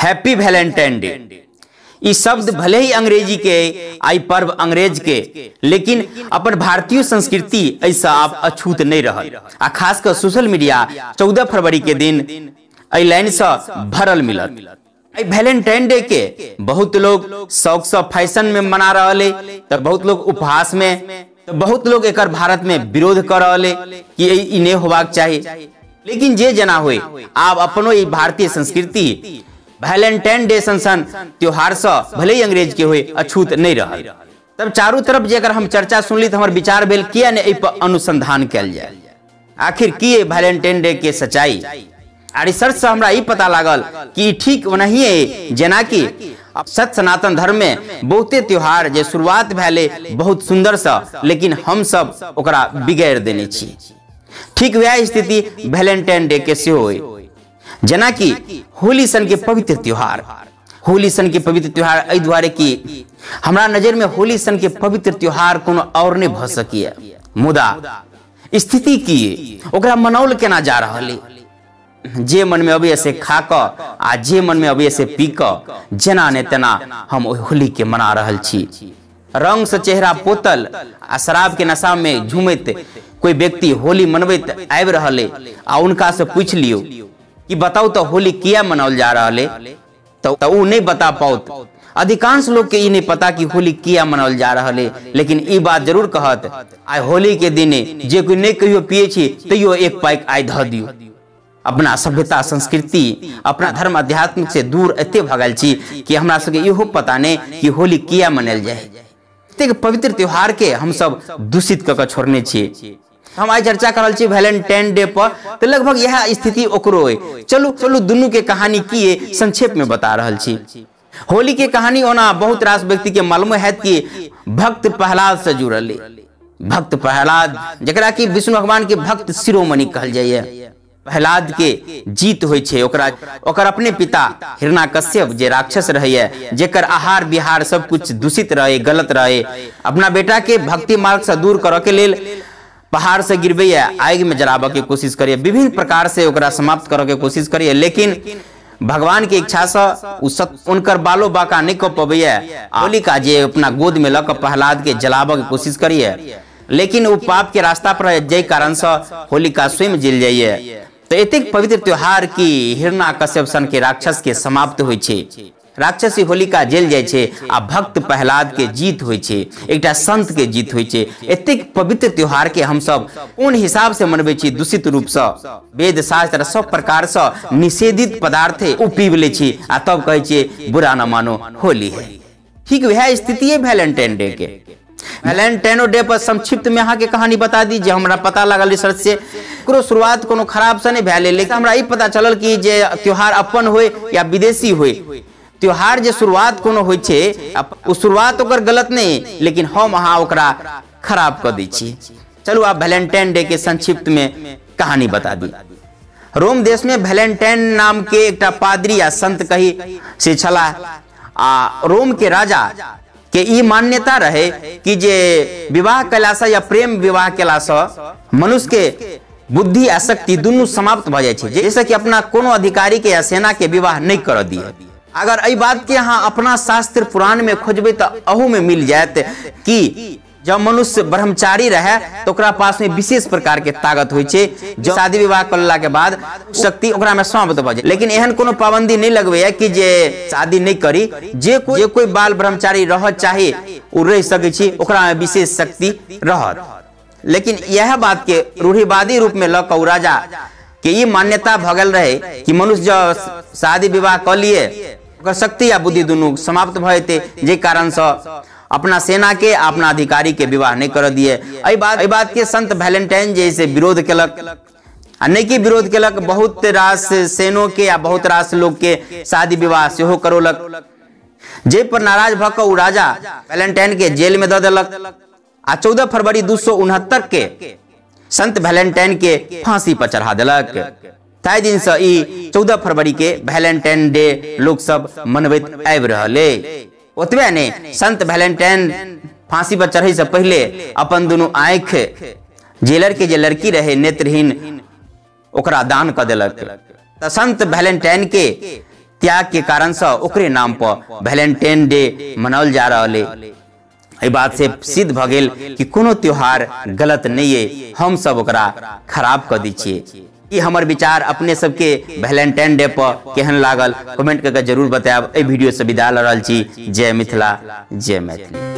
Happy Valentine day. ये शब्द भले ही अंग्रेजी के आई पर्व अंग्रेज के, लेकिन अपन भारतीय संस्कृति ऐसा आप अछूत नहीं रहल। आ खासकर सोशल मीडिया 14 फरवरी के दिन लाइन से भरल मिलत। वैलेंटाइन डे के बहुत लोग शौक से फैशन में मना रहे, तो बहुत लोग उपहास में, तो बहुत लोग एक भारत में विरोध कर रहे कि इन्हें होबाक चाहिए। लेकिन जे जना हुए आप अपनो ये भारतीय संस्कृति वैलेंटाइन डे सन त्योहार से भले ही अंग्रेज के हुए अछूत नहीं रहा। तब चारों तरफ जेकर हम चर्चा सुनली तो हमार विचार भेल किया ने पर अनुसंधान कल जाए आखिर की वैलेंटाइन डे के सच्चाई। आ रिसर्च से हमरा पता लागल कि ठीक वही है जना कि सत सनातन धर्म में बहुते त्योहार जे शुरुआत भेले बहुत सुंदर सा, लेकिन हम सब ओकरा बिगाड़ देने छी। ठीक वह स्थिति वैलेंटाइन डे के से होए। जना कि होली सन के पवित्र त्योहार, होली सन के पवित्र त्योहार एहि द्वारे कि हमरा नजर में होली सन के पवित्र त्योहार कोनो और नहीं भ सकिए। मुदा स्थिति की ओकरा मनाउल केना जा रहल, जे मन में अभी ऐसे खा क आ जे मन में अभी ऐसे पी क जना ने तना हम होली के मना रहल छी। रंग से चेहरा पोतल आ शराब के नशा में झूमत कोई व्यक्ति होली मनबैत आबि रहले आ उनका से पूछ लियो कि बताओ तो होली किया मनावल जा रहा है, तो उ नहीं बता पाओत। अधिकांश लोग के ये नहीं पता कि होली किया मनावल जा रहा है, लेकिन ये बात जरूर कहत आ होली के दिन जे कोई नहीं कहियो पिए छी तैयो एक पैक आय ध दियो। अपना सभ्यता संस्कृति अपना धर्म अध्यात्म से दूर एते भगल छी कि हमरा सबके इहो पता नहीं कि होली किया मनायल जाए। एते पवित्र त्योहार के हम सब दूषित क छोड़ने छी। हम आज चर्चा करल छी वैलेंटाइन डे पर, तो लगभग यह स्थिति ओकरो है। चलू दुनू के कहानी की संक्षेप में बता रहल छी। होली के कहानी ओना बहुत रास व्यक्ति के मालूम है कि भक्त प्रहलाद से जुड़ल। भक्त प्रहलाद जकरा कि विष्णु भगवान के भक्त शिरोमणि कहल जाइए। प्रहलाद के जीत होय छे ओकर अपने पिता हिरण्याकश्यप जे राक्षस रहे, जेकर आहार विहार सब कुछ दूषित रहे, गलत रहे, अपना बेटा के भक्ति मार्ग से दूर करे के लेल पहाड़ से गिरबे आग में जलाबे के कोशिश करिए, विभिन्न प्रकार से ओकरा समाप्त करे के कोशिश करिए। लेकिन भगवान के इच्छा से उनकर बालो बाका नहीं कर पबैया। होलिका जे अपना गोद में लक प्रहलाद के जलाबे के कोशिश करिए, लेकिन वो पाप के रास्ता पर जय कारण से होलिका स्वयं जल जाइए। तो एतेक पवित्र त्योहार की हिरण्याकश्यप सन के राक्षस के समाप्त होय छे। राक्षसी होलिका जेल जाय छे आ भक्त प्रहलाद के जीत होय छे, एकटा संत के जीत होय छे। एतेक पवित्र त्योहार के हम सब उन हिसाब से मनबे छी दूषित रूप से, वेद शास्त्र सब प्रकार से निषेधित पदार्थ पीब ले छी आ तब कहे छे बुरा न मानो होली है। ठीक वह स्थिति है वैलेंटाइन डे के। वैलेंटाइन डे पर संक्षिप्त में यहाँ के कहानी बता दी जे हमरा पता लगल रिसर्च से। करो शुरुआत कोनो खराब से नहीं भेले, लेकिन हमरा ई पता चलल कि जे त्योहार अपन होय या विदेशी होय, त्योहार जे शुरुआत कोनो होय छे उ शुरुआत ओकर गलत नहीं, लेकिन हम अहाँ ओकरा खराब कर दै छी। चलू आप वैलेंटाइन डे के संक्षिप्त में कहानी बता दी। रोम देश में वैलेंटाइन नाम के एकटा पादरी या संत कही से छला। आ रोम के राजा के ई मान्यता रहे कि जे विवाह कैलासा या प्रेम विवाह कैलासा मनुष्य के बुद्धि आ शक्ति दुनू समाप्त भ जाय छे। जैसे कि अपना कोनो अधिकारी के या सेना के विवाह नहीं कर दिए। अगर एहि बात के यहाँ अपना शास्त्र पुराण में खोजबे तो अहू में मिल जायत कि जब मनुष्य ब्रह्मचारी रहे तो ओकरा पास में विशेष प्रकार के ताकत होय छे, जो शादी विवाह करला के बाद शक्ति ओकरा में समाप्त भ जाय। लेकिन एहन कोनो पाबंदी नहीं लगबे कि जे शादी नहीं करी, जे कोई बाल ब्रह्मचारी रह चाहे उ रह सके छी, ओकरा में विशेष शक्ति रहत। लेकिन यह बात के रूढ़िवादी रूप में लक राजा के ये मान्यता भगल रहे कि मनुष्य जब शादी विवाह कर लिए ओकर शक्ति या बुद्धि दोनों समाप्त भ जेते, जे कारण से अपना सेना के अपना अधिकारी के विवाह नहीं कर दिए। एहि बात के संत वैलेंटाइन जैसे विरोध केलक आ नहीं कि विरोध केलक, बहुत रास सेनो के या बहुत रास लोग के शादी विवाह सेहो करोलक। जे पर नाराज भ क उ राजा वैलेंटाइन के जेल में द देलक आ 14 फरवरी 269 के संत वैलेंटाइन के फांसी पर चढ़ा देलक। ताई दिन से ई 14 फरवरी के वैलेंटाइन डे लोग सब मनबैत आबि रहले। ओतबे ने संत वैलेंटाइन फांसी पर चढ़े से पहले अपन दोनों आंख जेलर के जे लड़की रहे, नेत्रहीन, ओकरा दान कर देलक। तो संत वैलेंटाइन के त्याग के कारण से ओकरे नाम पर वैलेंटाइन डे मनावल जा रहा है। ये बात से सिद्ध भ गेल कि कोनो त्योहार गलत नहीं है, हम सब ओकरा खराब कर दी छिए। ये हमर विचार अपने सबके वैलेंटाइन डे पर केहन लागल कमेंट करके जरूर बताएब। ए वीडियो से विदा ल रहल छी। जय मिथिला, जय मैथिली।